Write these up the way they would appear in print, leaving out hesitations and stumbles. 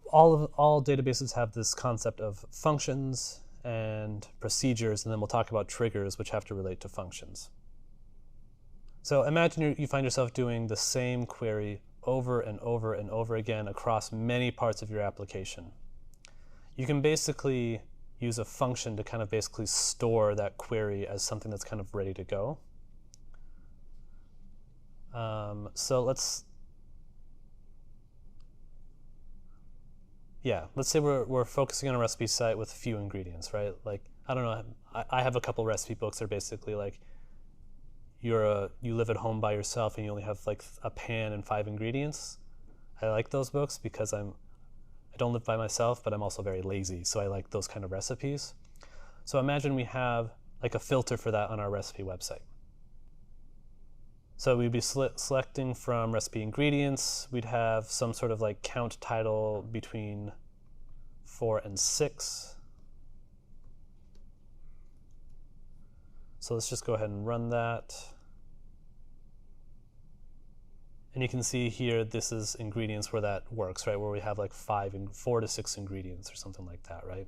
all databases have this concept of functions and procedures, and then we'll talk about triggers, which have to relate to functions. So imagine you find yourself doing the same query over and over and over again across many parts of your application. You can basically use a function to kind of basically store that query as something that's kind of ready to go. So let's say we're focusing on a recipe site with few ingredients, right? Like, I don't know, I have a couple recipe books that are basically like, you live at home by yourself and you only have like a pan and 5 ingredients. I like those books because I don't live by myself, but I'm also very lazy, so I like those kind of recipes. So imagine we have like a filter for that on our recipe website. So we'd be selecting from recipe ingredients. We'd have some sort of like count title between 4 and 6. So let's just go ahead and run that. And you can see here, this is ingredients where that works, right? Where we have like 4 to 6 ingredients or something like that, right?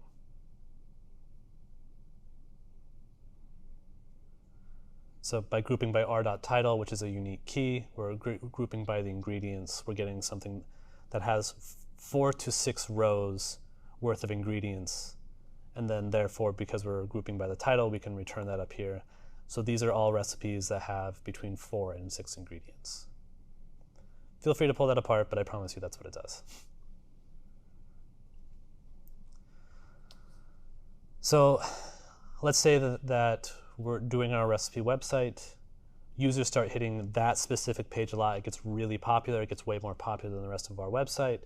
So by grouping by r.title, which is a unique key, we're grouping by the ingredients. We're getting something that has 4 to 6 rows worth of ingredients. And then therefore, because we're grouping by the title, we can return that up here. So these are all recipes that have between 4 and 6 ingredients. Feel free to pull that apart, but I promise you that's what it does. So let's say that we're doing our recipe website. Users start hitting that specific page a lot. It gets really popular. It gets way more popular than the rest of our website.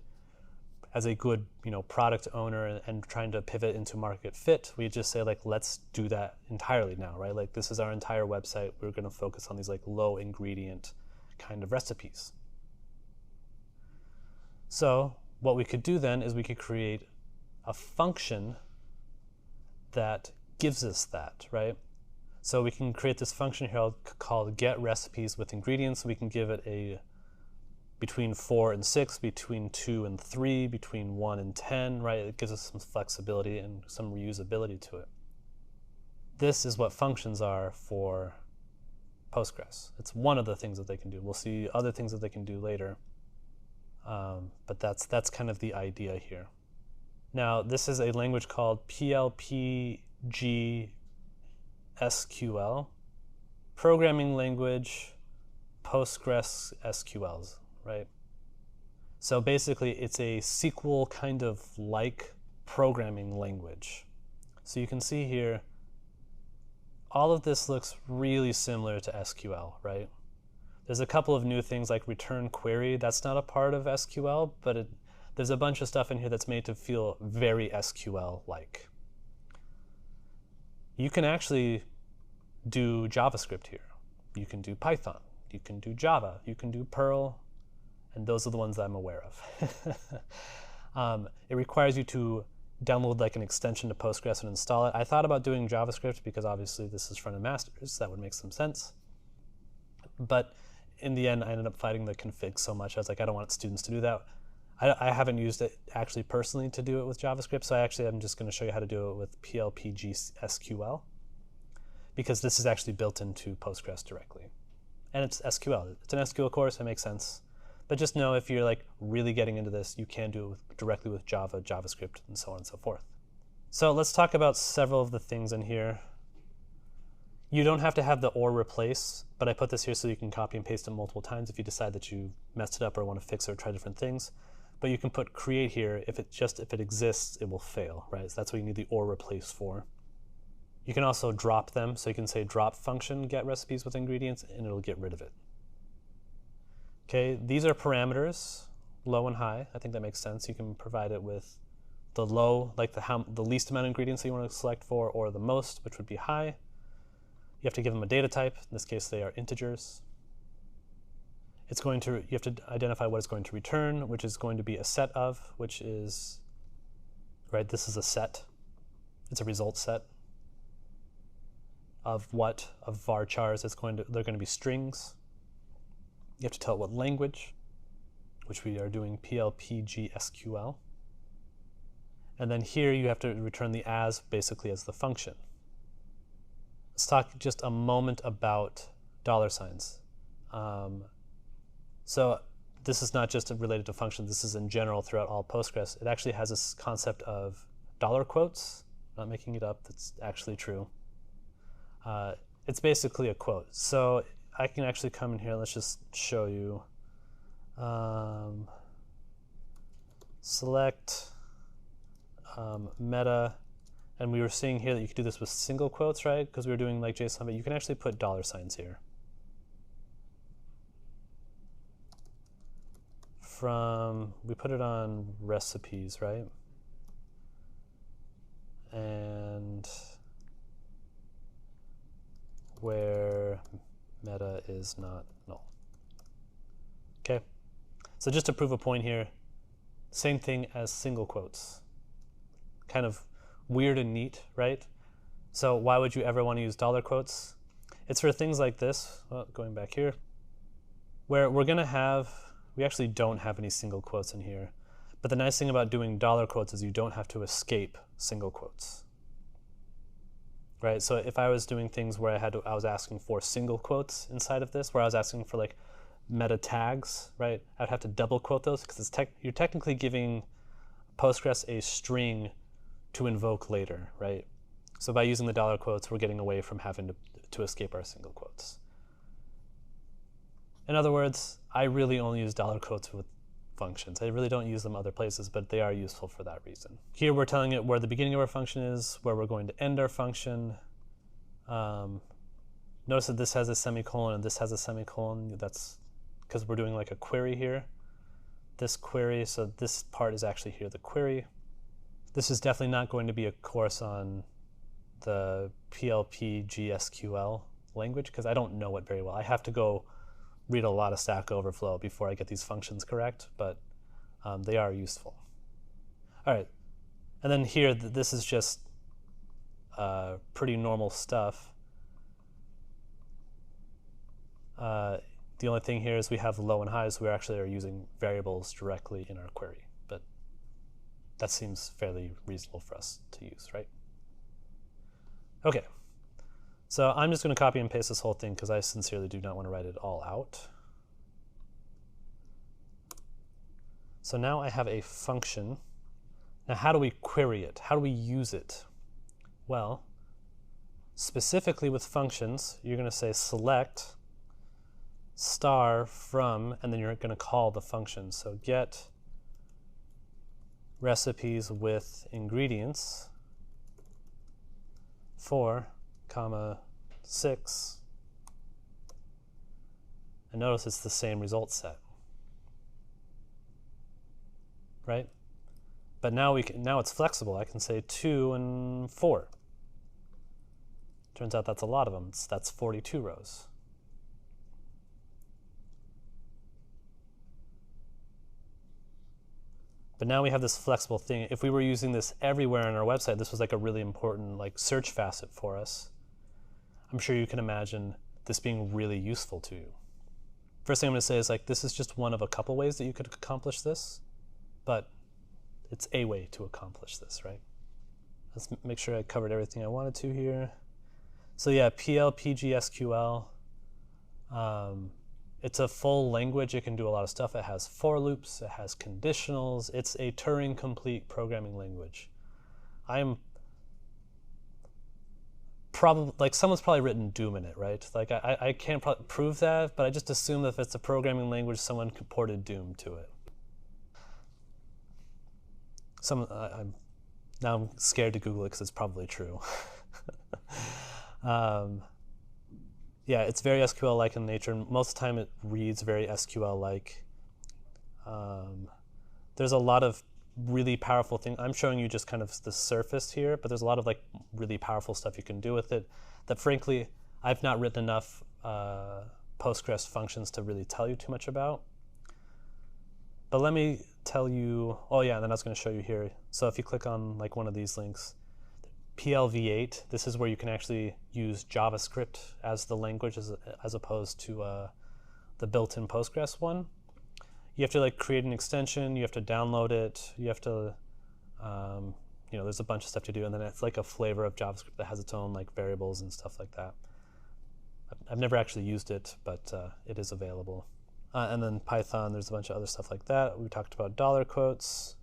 As a good, product owner and trying to pivot into market fit, we just say like, let's do that entirely now, right? Like, this is our entire website. We're going to focus on these like low ingredient kind of recipes. So what we could do then is we could create a function that gives us that, right? So we can create this function here called get recipes with ingredients. We can give it a between 4 and 6, between 2 and 3, between 1 and 10, right? It gives us some flexibility and some reusability to it. This is what functions are for Postgres. It's one of the things that they can do. We'll see other things that they can do later. But that's kind of the idea here. Now, this is a language called PLPG SQL, programming language, Postgres SQLs, right? So basically, it's a SQL kind of like programming language. So you can see here, all of this looks really similar to SQL, right? There's a couple of new things like return query. That's not a part of SQL, but there's a bunch of stuff in here that's made to feel very SQL-like. You can actually do JavaScript here. You can do Python. You can do Java. You can do Perl. And those are the ones that I'm aware of. It requires you to download like an extension to Postgres and install it. I thought about doing JavaScript because obviously this is front-end masters. That would make some sense. But in the end, I ended up fighting the config so much. I was like, I don't want students to do that. I haven't used it actually personally to do it with JavaScript, so I'm just going to show you how to do it with PLPG SQL, because this is actually built into Postgres directly. And it's SQL. It's an SQL course, it makes sense. But just know if you're like really getting into this, you can do it directly with Java, JavaScript, and so on and so forth. So let's talk about several of the things in here. You don't have to have the or replace, but I put this here so you can copy and paste it multiple times if you decide that you messed it up or want to fix it or try different things. But you can put create here. If it exists, it will fail, right? So that's what you need the or replace for. You can also drop them. So you can say drop function get recipes with ingredients, and it'll get rid of it. Okay, these are parameters, low and high. I think that makes sense. You can provide it with the low, like the least amount of ingredients that you want to select for, or the most, which would be high. You have to give them a data type. In this case, they are integers. You have to identify what it's going to return, which is going to be a set of, which is, right, this is a set. It's a result set of what? Of varchars. They're going to be strings. You have to tell it what language, which we are doing PLPG SQL. And then here you have to return the as basically as the function. Let's talk just a moment about dollar signs. So this is not just related to functions, this is in general throughout all Postgres. It actually has this concept of dollar quotes. I'm not making it up, that's actually true. It's basically a quote. So I can actually come in here, let's just show you. Select meta, and we were seeing here that you could do this with single quotes, right? Because we were doing like JSON, but you can actually put dollar signs here. We put it on recipes, right? And where meta is not null. Okay, so just to prove a point here, same thing as single quotes. Kind of weird and neat, right? So why would you ever want to use dollar quotes? It's for things like this, going back here, where we actually don't have any single quotes in here. But the nice thing about doing dollar quotes is you don't have to escape single quotes. Right? So if I was doing things where I was asking for single quotes inside of this, where I was asking for like meta tags, right? I'd have to double quote those because you're technically giving Postgres a string to invoke later, right? So by using the dollar quotes, we're getting away from having to escape our single quotes. In other words, I really only use dollar quotes with functions. I really don't use them other places, but they are useful for that reason. Here we're telling it where the beginning of our function is, where we're going to end our function. Notice that this has a semicolon and this has a semicolon. That's because we're doing like a query here. This query, so this part is actually here, the query. This is definitely not going to be a course on the PLP GSQL language because I don't know it very well. I have to go read a lot of Stack Overflow before I get these functions correct, but they are useful. All right, and then here, this is just pretty normal stuff. The only thing here is we have low and highs. We actually are using variables directly in our query, but that seems fairly reasonable for us to use, right? Okay, so I'm just going to copy and paste this whole thing because I sincerely do not want to write it all out. So now I have a function. Now how do we query it? How do we use it? Well, specifically with functions, you're going to say select star from, and then you're going to call the function. So get recipes with ingredients 4, 6, and notice it's the same result set, right? But now now it's flexible. I can say 2 and 4. Turns out that's a lot of them. That's 42 rows. But now we have this flexible thing. If we were using this everywhere on our website, this was like a really important like search facet for us. I'm sure you can imagine this being really useful to you. First thing I'm going to say is like this is just one of a couple ways that you could accomplish this, but it's a way to accomplish this, right? Let's make sure I covered everything I wanted to here. So yeah, PLPGSQL. It's a full language. It can do a lot of stuff. It has for loops. It has conditionals. It's a Turing-complete programming language. I'm probably, like, someone's probably written Doom in it, right? Like, I can't prove that, but I just assume that if it's a programming language, someone ported Doom to it. Now I'm scared to Google it because it's probably true. Yeah, it's very SQL-like in nature, and most of the time it reads very SQL-like. There's a lot of really powerful things. I'm showing you just kind of the surface here, but there's a lot of like really powerful stuff you can do with it that frankly, I've not written enough Postgres functions to really tell you too much about. But let me tell you, oh yeah, and then I was going to show you here. So if you click on like one of these links, PLv8, this is where you can actually use JavaScript as the language as opposed to the built-in Postgres one. You have to like create an extension, you have to download it, you have to there's a bunch of stuff to do, and then it's like a flavor of JavaScript that has its own like variables and stuff like that. I've never actually used it, but it is available. And then Python, there's a bunch of other stuff like that. We talked about dollar quotes.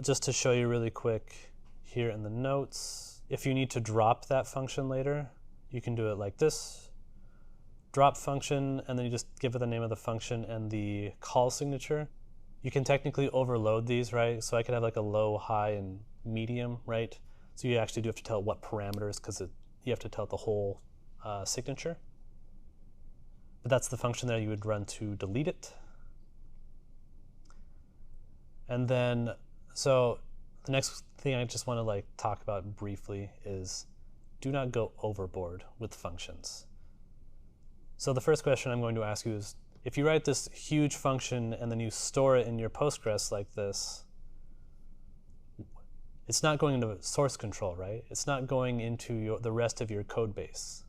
Just to show you really quick here in the notes, if you need to drop that function later, you can do it like this. Drop function, and then you just give it the name of the function and the call signature. You can technically overload these, right? So I could have like a low, high, and medium, right? So you actually do have to tell it what parameters, because you have to tell it the whole signature. But that's the function that you would run to delete it. And then, so the next thing I just want to like talk about briefly is do not go overboard with functions. So the first question I'm going to ask you is, if you write this huge function and then you store it in your Postgres like this, it's not going into source control, right? It's not going into the rest of your code base.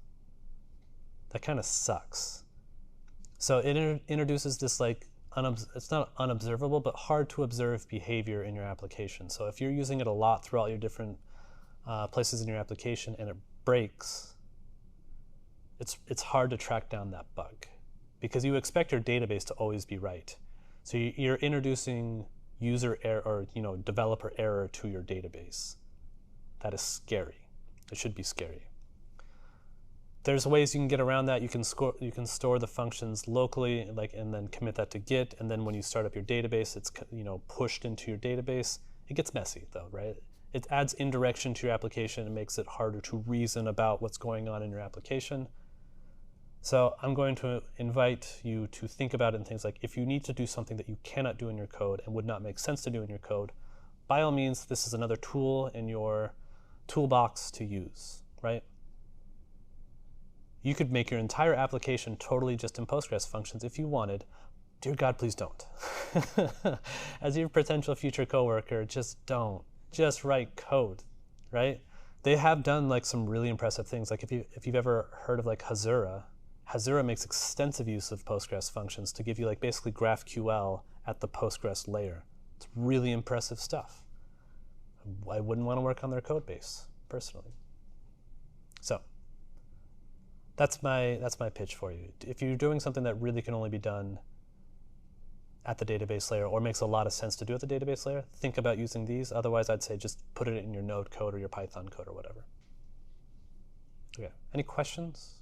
That kind of sucks. So it introduces this like, it's not unobservable, but hard to observe behavior in your application. So if you're using it a lot throughout your different places in your application and it breaks, it's hard to track down that bug, because you expect your database to always be right. So you're introducing user error or developer error to your database. That is scary. It should be scary. There's ways you can get around that. You can store the functions locally, and then commit that to Git. And then when you start up your database, it's pushed into your database. It gets messy though, right? It adds indirection to your application and makes it harder to reason about what's going on in your application. So I'm going to invite you to think about it in things like, if you need to do something that you cannot do in your code and would not make sense to do in your code, by all means, this is another tool in your toolbox to use, right? You could make your entire application totally just in Postgres functions if you wanted. Dear God, please don't. As your potential future coworker, just don't. Just write code, right? They have done like some really impressive things. Like if you've ever heard of like Hasura makes extensive use of Postgres functions to give you like basically GraphQL at the Postgres layer. It's really impressive stuff. I wouldn't want to work on their code base personally. So that's my pitch for you. If you're doing something that really can only be done at the database layer or makes a lot of sense to do at the database layer, think about using these. Otherwise, I'd say just put it in your Node code or your Python code or whatever. Okay, any questions?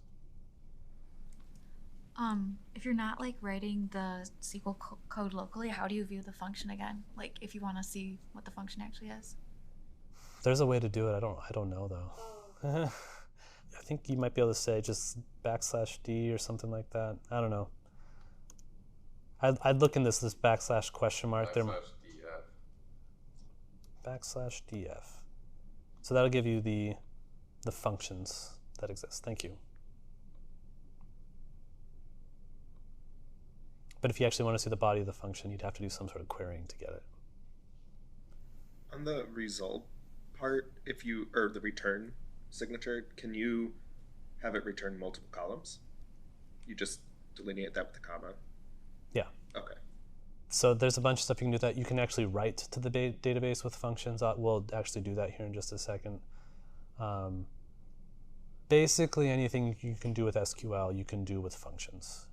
If you're not like writing the SQL code locally, how do you view the function again? Like if you want to see what the function actually is? There's a way to do it. I don't know though. I think you might be able to say just \d or something like that. I don't know. I'd look in this \question mark there. \df. So that'll give you the functions that exist. Thank you. But if you actually want to see the body of the function, you'd have to do some sort of querying to get it. On the result part, or the return signature, can you have it return multiple columns? You just delineate that with a comma? Yeah. Okay. So there's a bunch of stuff you can do that. You can actually write to the database with functions. We'll actually do that here in just a second. Basically anything you can do with SQL, you can do with functions.